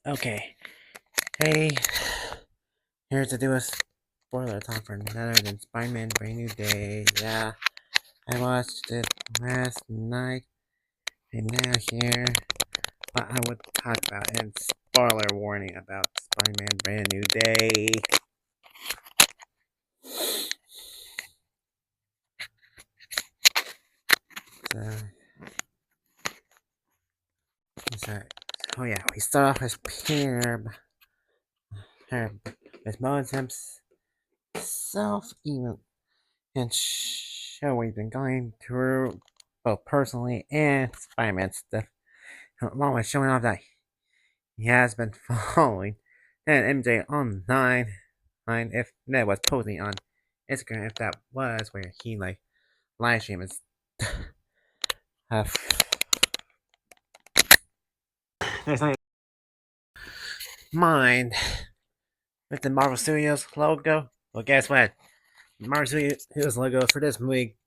Okay. Hey, here's to do a spoiler talk for none other than Spider-Man Brand New Day. Yeah, I watched it last night, and now here, what I would talk about, and spoiler warning about Spider-Man Brand New Day. So, so oh yeah, we start off as Peter, with Moses himself, even and showing been going through both personally and Spider-Man stuff, along with showing off that he has been following and MJ online, if Ned was posting on Instagram, if that was where he live stream and stuff. There's no mind with the Marvel Studios logo. Well, guess what? Marvel Studios logo for this movie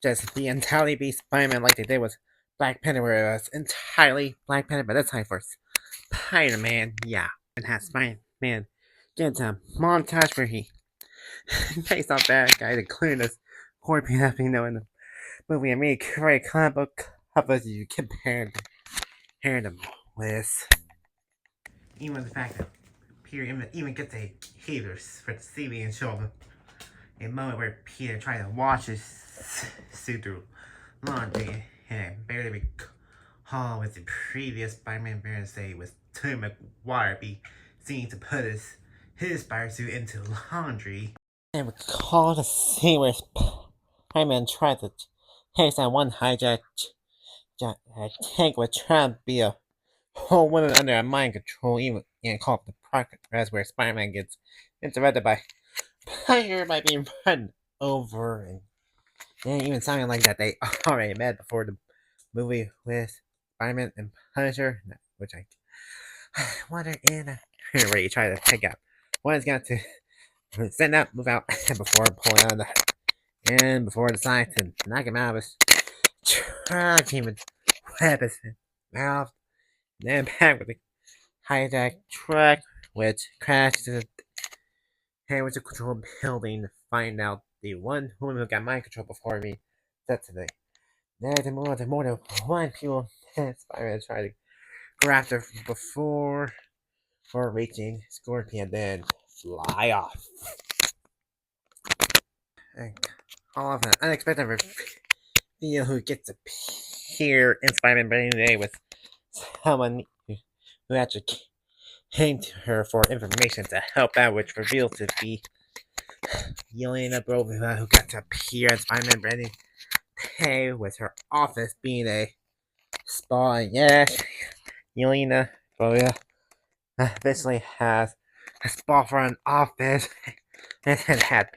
just the entirely be Spider-Man like they did with Black Panther, where it was entirely Black Panther, but this time for Spider-Man. Yeah, and has Spider-Man get into a montage where he takes off bad guys, including this horror happening in the movie. I mean, great comic book covers you compare them with. Even the fact that Peter even gets a haters for the CV and show him a moment where Peter tried to wash his suit through laundry and barely recall with the previous Spider-Man appearance say with Tobey Maguire be seen to put his spider suit into laundry. And recall the scene where Spider-Man tried to chase that one hijack tank was trying to be a whole woman under a mind control, even and called the progress where Spider-Man gets interrupted by Spider by being run over, and even sounding like that they already met before the movie with Spider-Man and Punisher, which I wonder in where you try to take out. One is got to send out, move out before pulling out and before it decides to knock him out of his truck, even web his mouth, then back with the hijack truck, which crashed to the temperature control building to find out the one woman who got mind control before me said today. There's more than one people Spider-Man tried to grab her before reaching Scorpion, then fly off. And all of an unexpected reveal who gets to appear in Spider-Man Brand New Day with someone who actually came to her for information to help out, which revealed to be Yelena Belova, who got to appear in Spider-Man Brand New Day with her office being a spa. And yes, Yelena Belova eventually has a spa for an office and had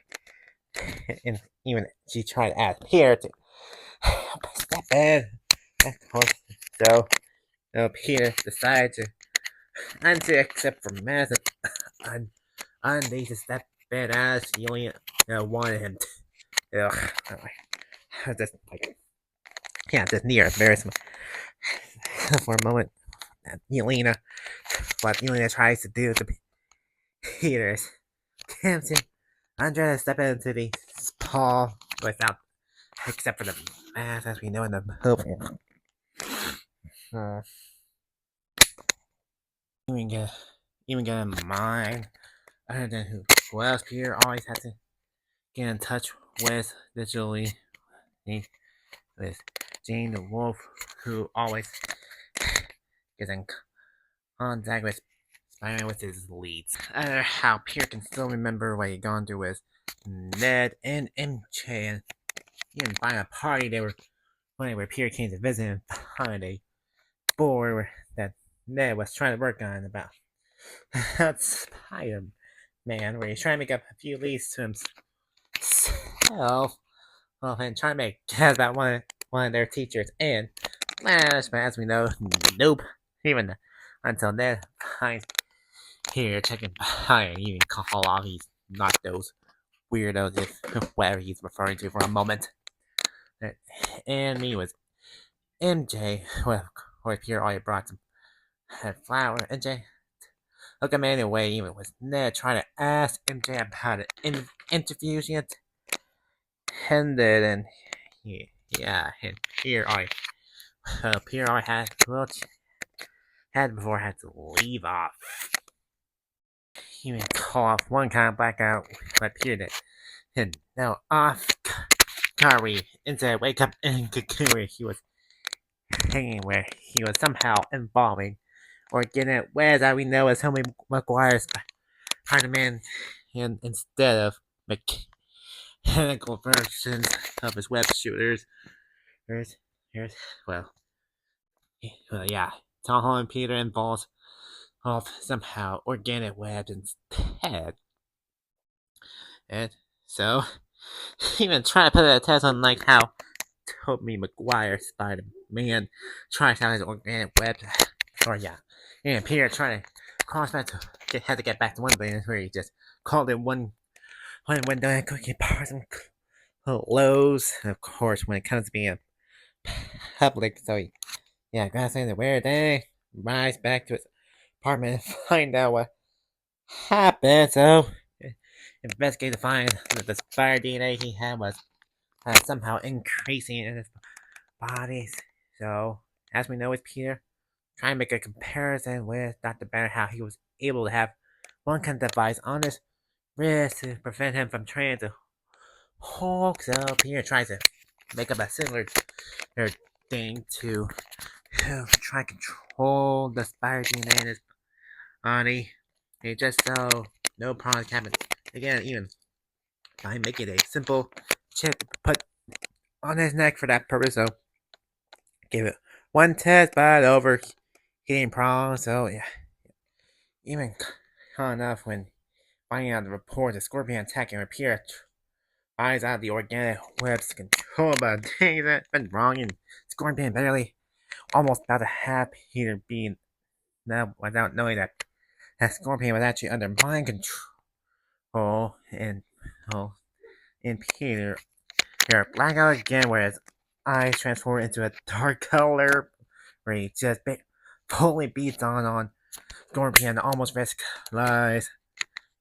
and even she tried to ask Peter to step in. Of course, so Peter decided to undo except for Madison undo to step in as he only wanted him to. Just just near embarrassment for a moment. Yelena, what Yelena tries to do to Peter is tempts him Andre to step into the spa without, except for the mask, as we know in the movie. Uh, even get in mind, other than who else Peter always had to get in touch with digitally, with Jane the Wolf, who always gets in contact with Spider-Man with his leads. How Peter can still remember what he'd gone through with Ned and MJ, and even find a party they were playing where Peter came to visit him behind a board that Ned was trying to work on about Spider-Man, where he's trying to make up a few leads to himself, and trying to make guess about one of their teachers. And Flash, but as we know, nope. Even until Ned finds here checking behind, even call off he's not those weirdos, if whatever he's referring to for a moment. And me was MJ, well, or Peter already brought some flower. MJ took him anyway, even with Ned trying to ask MJ about an interview she attended, and and Peter I had before had to leave off. He would call off one kind of blackout, but Peter did. And now off Kari instead wake up in Kakuri he was hanging where he was somehow involving or getting it where that we know as Tommy McGuire's Spider-Man and instead of mechanical versions of his web shooters. Here's well yeah. Tom Holland Peter involves of somehow organic webs instead. And so even trying to put a test on like how Tobey Maguire Spider-Man tries out his organic webs. Or yeah. And Peter trying to cross back to had to get back to one thing where he just called it one window and cookie bars and clothes. And of course when it comes to being public, so yeah, grabs saying the weird day, rides back to his apartment and find out what happened. So investigate to find that the spider DNA he had was somehow increasing in his bodies. So as we know with Peter, try and make a comparison with Dr. Banner, how he was able to have one kind of device on his wrist to prevent him from turning into Hulk. So Peter tries to make up a similar thing to try to control the spider DNA in his body. And just so no problems happen. Again, even by making a simple chip to put on his neck for that purpose. So give it one test, but over hitting problems. So yeah, even enough when finding out the report of Scorpion attacking Repair finds out the organic webs control, but things that went wrong and Scorpion barely almost about to have Peter being now without knowing that Scorpion was actually under mind control and Peter blackout again where his eyes transform into a dark color where he just fully beats on Scorpion and almost risks lives.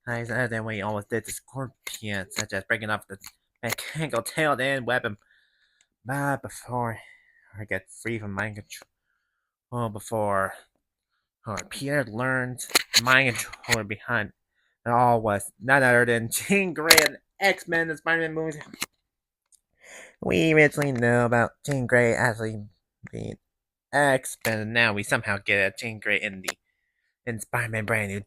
Other than what he almost did to Scorpion, such as breaking off the mechanical tail end weapon before I get free from mind control before Peter learned the mind controller behind it all was none other than Jean Grey and X-Men and Spider-Man movies. We originally know about Jean Grey actually being X-Men, and now we somehow get a Jean Grey in Spider-Man brand new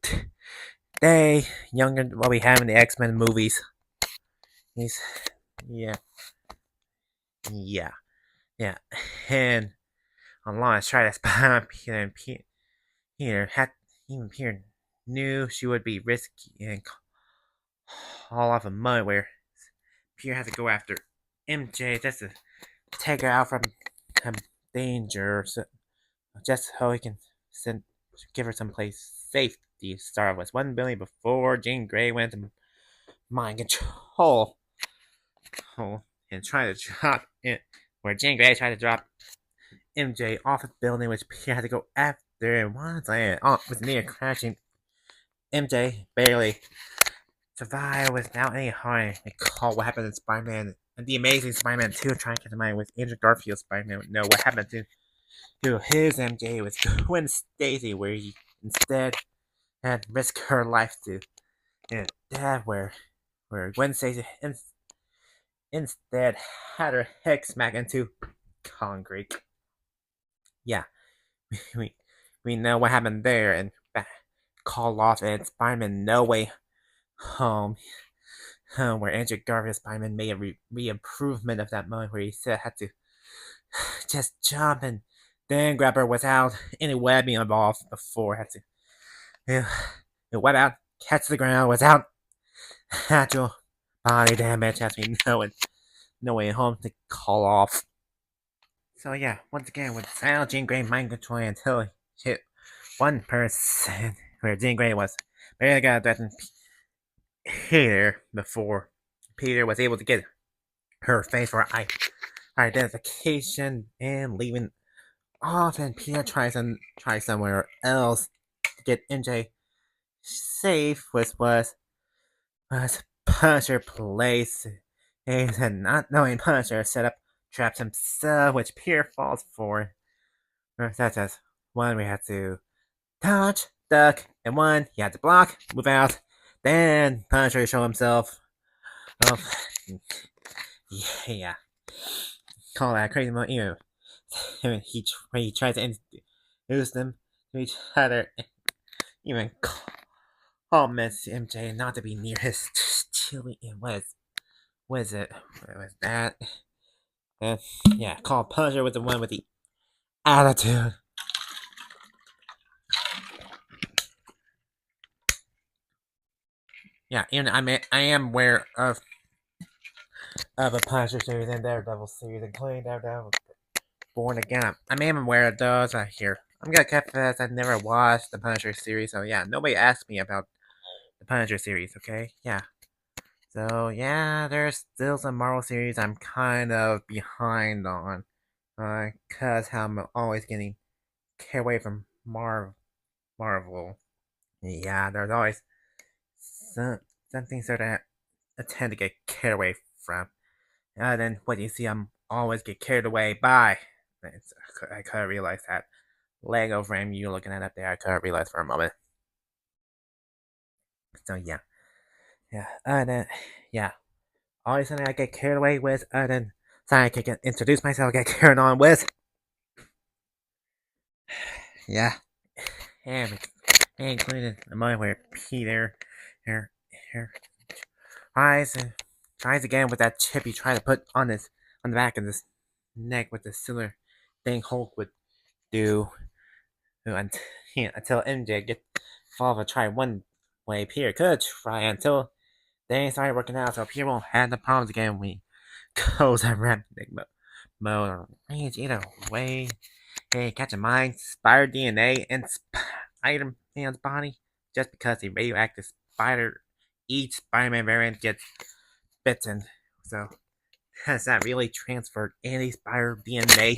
day, younger than what we have in the X-Men movies. He's yeah. And online try to spy on Peter and Peter had even Peter knew she would be risky and call off a mud where Peter had to go after MJ just to take her out from danger, so just so he can give her some place safety. Star was 1 billion before Jean Grey went to mind control. And tried to drop it, where Jean Grey tried to drop MJ off the building, which Peter had to go after, and once I was near crashing, MJ barely survived without any harm. Recall what happened in Spider-Man and the Amazing Spider-Man 2, trying to get to mind with Andrew Garfield Spider-Man. Know what happened to his MJ with Gwen Stacy, where he instead had risked her life to death, where Gwen Stacy instead had her head smack into concrete. Yeah, we know what happened there, and call off and Spider-Man No Way Home, where Andrew Garfield Spider-Man made a re-improvement of that moment where he said had to just jump and then grab her without any webbing involved before had to web out, catch the ground without actual body damage as we know it. No Way Home to call off. So yeah, once again with Silent Jean Grey mind control until he hit one person where Jean Grey was barely got threatened Peter before Peter was able to get her face for identification and leaving off, and Peter tries somewhere else to get MJ safe was Punisher place. And not knowing Punisher set up traps himself, which Peter falls for. Such as one we had to dodge, duck, and one he had to block, move out. Then Punisher show himself. Oh, yeah, call that crazy moment. He tries to introduce them to each other. Even call Miss MJ not to be near his chili. What is it? What was that? And yeah, call Punisher with the one with the attitude. Yeah, and I am aware of a Punisher series and Daredevil series, including Daredevil Born Again. I am aware of those. Here, I'm gonna confess I've never watched the Punisher series, so yeah, nobody asked me about the Punisher series. Okay, yeah. So yeah, there's still some Marvel series I'm kind of behind on, cause how I'm always getting carried away from Marvel. Yeah, there's always some things that I tend to get carried away from. Then what you see, I'm always get carried away by. I couldn't realize that Lego frame you looking at up there. I couldn't realize for a moment. So yeah, yeah, then yeah, always something I get carried away with. Then something I can introduce myself, get carried on with. Yeah, and including the moment where Peter, here, here, tries again with that chip he tried to put on the back of his neck with the silver thing Hulk would do until MJ get Father try one way Peter could try until they started working out so Peter won't have the problems again when he goes at rapid mode or range either way. Hey, catch a mind, spider DNA in Spider-Man's body just because the radioactive spider each Spider-Man variant gets bitten. So has that really transferred any spider DNA?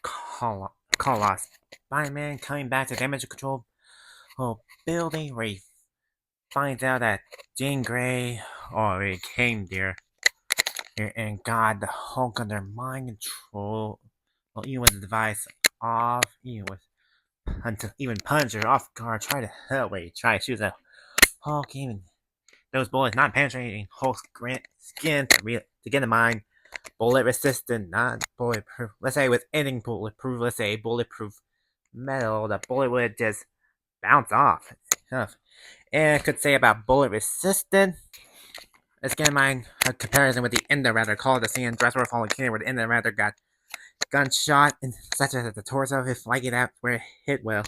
Call us. Spider-Man coming back to damage control building where he finds out that Jean Grey already came there and got the Hulk under mind control. Well, even with the device off, even with until even Punisher off guard tried to help where he tried to shoot the Hulk, even those bullets not penetrating Hulk's skin to get in mind. Bullet resistant, not bulletproof. Let's say with anything bulletproof, let's say bulletproof metal, the bullet would just bounce off. And I could say about bullet resistant. Let's get in mind a comparison with the Ender Rather called the scene Dressrosa Fallen King where the Ender Rather got gunshot and such as the torso, if like it out where it hit well.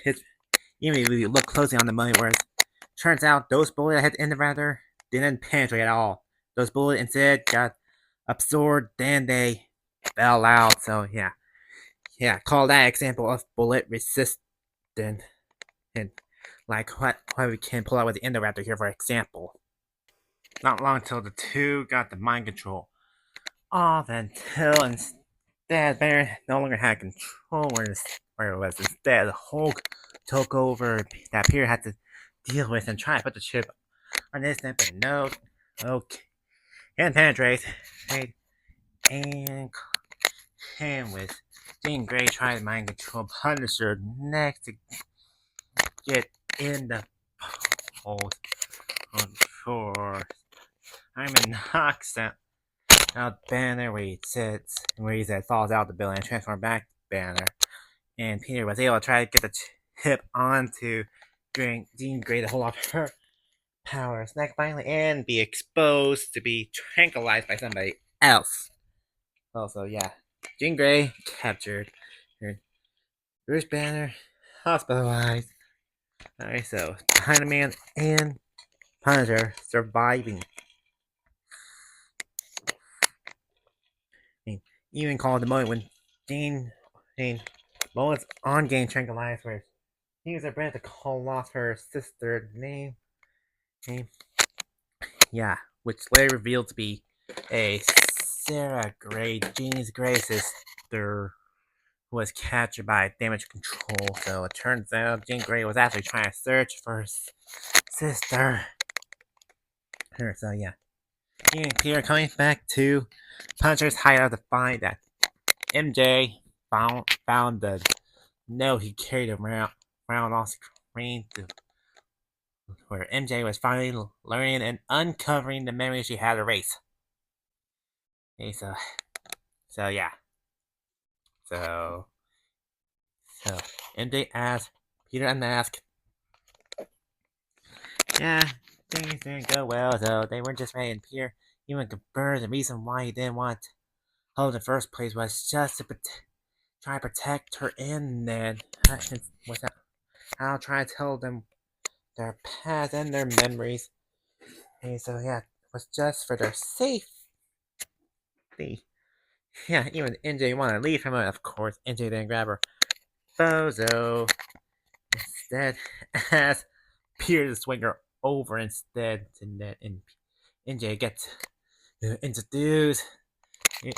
It's, even if you look closely on the money, whereas turns out those bullets that hit the Ender Rather didn't penetrate at all. Those bullets instead got absorbed, then they fell out. So yeah, call that example of bullet resistant. And like what we can pull out with the Indoraptor here for example. Not long until the two got the mind control off until instead Banner no longer had control where it was. Instead, Hulk took over that Peter had to deal with and try to put the chip on his neck, but no. Okay. And penetrate. And with Jean Grey trying to mind control Punisher next to get in the post. Sure. I'm in knocks out Banner where he sits, where he said falls out the building and transforms back Banner. And Peter was able to try to get the chip onto Jean Grey to hold off her powers neck finally and be exposed to be tranquilized by somebody else. Also, yeah, Jean Grey captured. Bruce Banner hospitalized. Alright, so Spider-Man and Punisher surviving. Even called the moment when Jane Lois on game tranquilized where he was about to call off her sister name. Yeah, which later revealed to be a Sarah Gray, Jean's Grey sister, was captured by damage control. So it turns out Jean Grey was actually trying to search for his sister. So yeah, Peter coming back to Punisher's hideout to find that MJ found the note he carried around on screen where MJ was finally learning and uncovering the memories she had erased. Okay, so yeah. So MJ asked Peter unmasked. Yeah, things didn't go well though. They weren't just ready, and Peter even confirmed the reason why he didn't want Hope in the first place was just to try to protect her and Ned. I'll try to tell them their past and their memories. And so yeah, it was just for their safety. Yeah, even NJ wanted to leave him, of course. NJ didn't grab her. Bozo instead asked Peter to swing her over instead to Ned, and NJ gets introduced.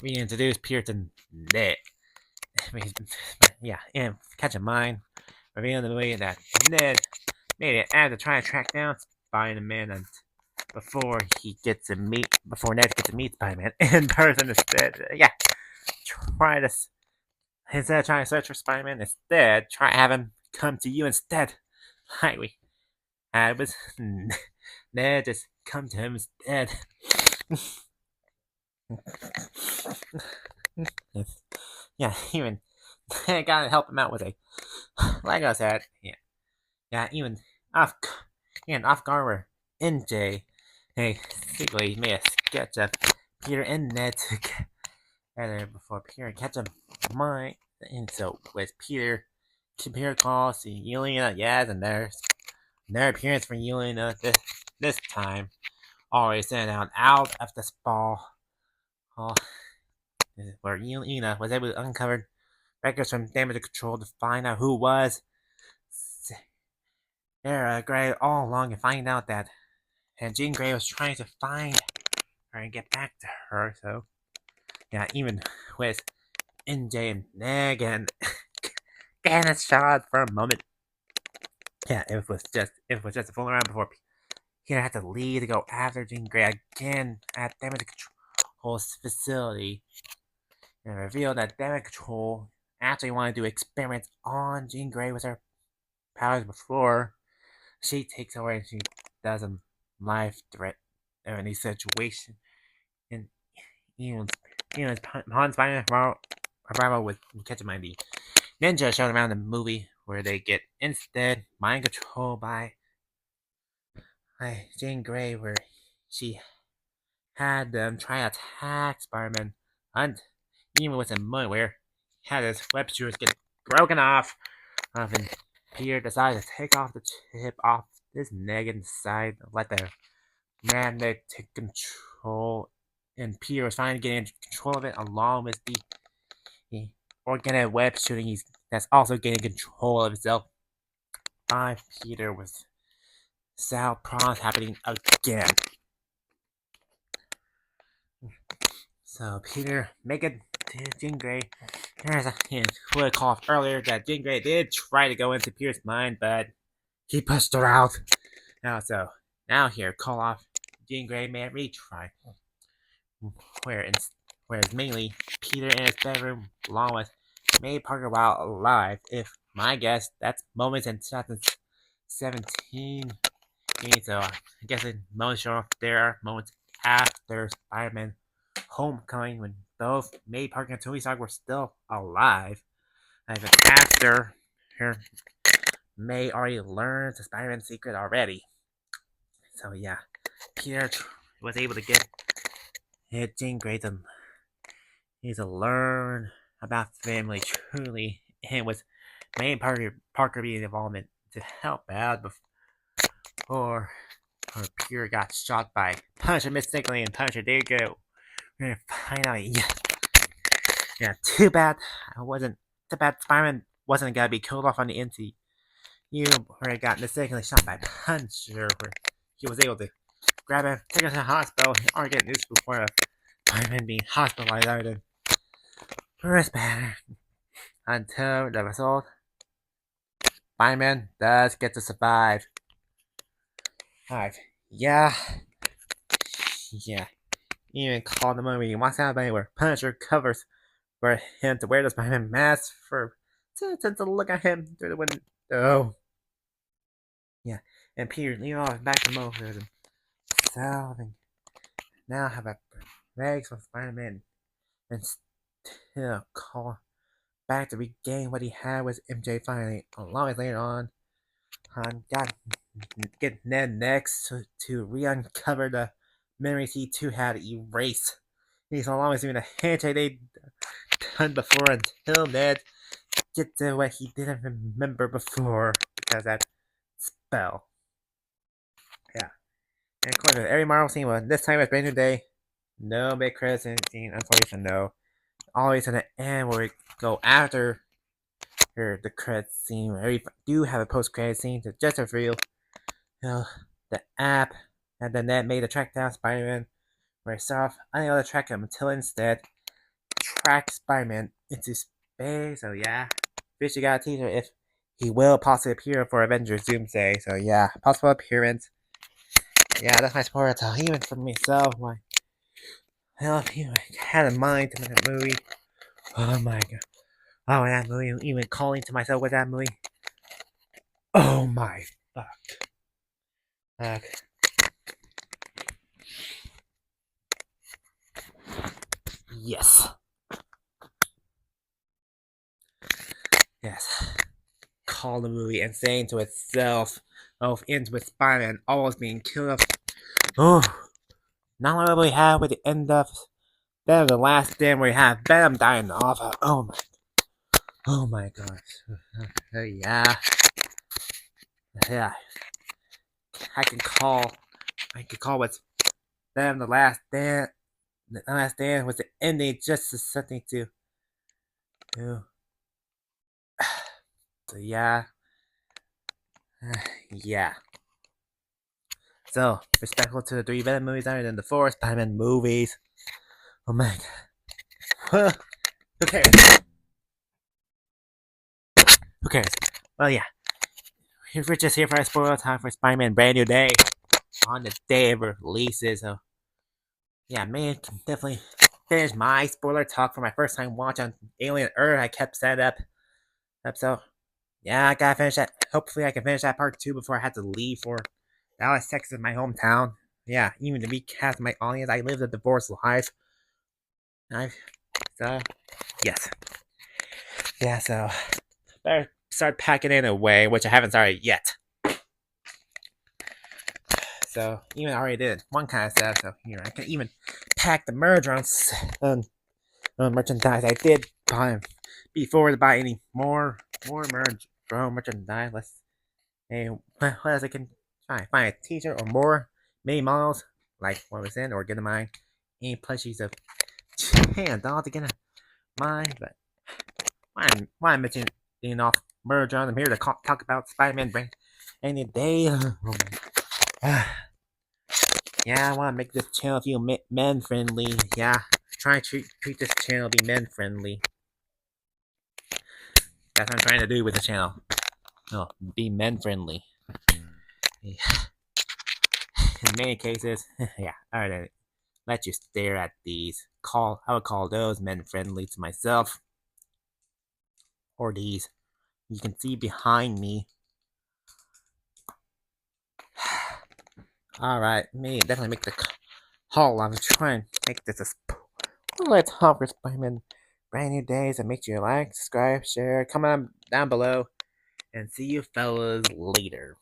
Reintroduced Peter to Ned. Yeah, and catch a mind, revealing the way that Ned made it after trying to track down Spider-Man and before Ned gets to meet Spider-Man in person instead. Yeah, try to instead of trying to search for Spider-Man, instead try to have him come to you instead. Like we had with Ned, just come to him instead. Yeah, even gotta help him out with a Lego set. Yeah, even off guard where NJ secretly made a sketch of Peter and Ned together before Peter catch him mind. And so with Peter calls to Yelena, yes, and their appearance for Yelena this time always sent out of this ball. Where Yelena was able to uncover records from damage control to find out who was Sarah Gray all along and find out that Jean Grey was trying to find her and get back to her. So yeah, even with NJ and Neg and Dennis shot for a moment. Yeah, it was just a fooling around before Peter had to leave to go after Jean Grey again at damage control facility. And revealed that damage control actually wanted to do experiments on Jean Grey with her powers before she takes over and she does a life threat in any situation. And even Han Spider-Man Revival with catching my the ninja shown around the movie where they get instead mind controlled by Jean Grey, where she had them try to attack Spider-Man, and even with a moment where he had his web shooters get broken off, and Peter decided to take off the chip off this neck and decide to let the magnet take control, and Peter was finally getting control of it along with the organic web shooting that's also getting control of itself by Peter with Sal Prawns happening again. So Peter make it to Jean Grey. There's a hint. Would call earlier that Jean Grey did try to go into Peter's mind, but he pushed her out. Now here, call off Jean Grey may retry. Whereas mainly Peter in his bedroom along with May Parker while alive. If my guess, that's moments in 2017. So I guess in moments show off there are moments after Spider-Man Homecoming when both May Parker and Tony Stark were still alive. Even after her May already learned the Spider-Man secret already. So yeah, Peter was able to get Jean Grey to learn about family truly, and with May Parker being involved to help out before Peter got shot by Punisher mistakenly, and Punisher did go. We're gonna find out. Yeah. Too bad Spider-Man wasn't gonna be killed off on the MCU, where he got mistakenly shot by Punisher, where he was able to grab him, take him to the hospital, or get news before Spider-Man being hospitalized out of Bruce Banner. until the result, Spider-Man does get to survive. Alright, yeah, yeah. Even called the movie Once Out of Anywhere. Punisher covers for him to wear the Spider-Man mask to look at him through the window. Oh, yeah. And Peter leave off back to Moses himself and now have a rags from Spider-Man and still call back to regain what he had with MJ finally. Long as later on, got get Ned next to re-uncover the memories he too had erased. He's always doing a handshake they done before until Ned gets to what he didn't remember before because that spell. Yeah. And of course, every Marvel scene was this time it's brand new day. No big credits scene, unfortunately, no. Always in the end where we go after the credits scene where we do have a post credit scene to just reveal the app and then that made the track down Spider-Man where I start off unable to track him until instead track Spider-Man into space. So yeah, Fishy got a teaser if he will possibly appear for Avengers Doomsday. So yeah, possible appearance. Yeah, that's my spoiler talk. Even for myself, my hell, if you had in mind to make that movie. Oh my god. Oh, that movie. Even calling to myself with that movie. Oh my fuck. Okay. Yes. Yes. Call the movie and saying to itself, oh, ends with Spider-Man always being killed off. Oh, not what we have with the end of Venom the Last Stand where we have Venom dying off. Oh my gosh. Yeah. Yeah. I can call what's Venom the Last Stand. The Last Stand was the ending just as something to do. So yeah. Yeah. So, respectful to the 3 Venom movies other than the 4 Spider-Man movies. Oh my god. Who cares? Who cares? Well, yeah. We're just here for a spoiler time for Spider-Man Brand New Day. On the day it releases, so yeah, man, can definitely finish my spoiler talk for my first time watch on Alien Earth. I kept set up so yeah, I gotta finish that. Hopefully, I can finish that part 2 before I have to leave for Dallas, Texas, my hometown. Yeah, even to recast my audience, I lived a divorced life. So yes, yeah, so better start packing it away, which I haven't started yet. So even I already did one kind of stuff. So here I can even pack the merge on merchandise. I did buy before to buy any more merge merchandise. Let's hey, what else I can find a t-shirt or more mini models like what was in or get in mind any plushies of $10 to get in mind. But why I'm mentioning off merge on. I'm here to talk about Spider-Man brand any day. Yeah, I want to make this channel feel men friendly. Yeah, try to treat this channel be men friendly. That's what I'm trying to do with the channel. No, be men friendly. Yeah. In many cases, yeah, alright, let you stare at these. I would call those men friendly to myself. Or these. You can see behind me. Alright, me definitely make the call. I'm trying to make this a let's talk for Spider-Man Brand New Days, and make sure you like, subscribe, share, comment down below, and see you fellas later.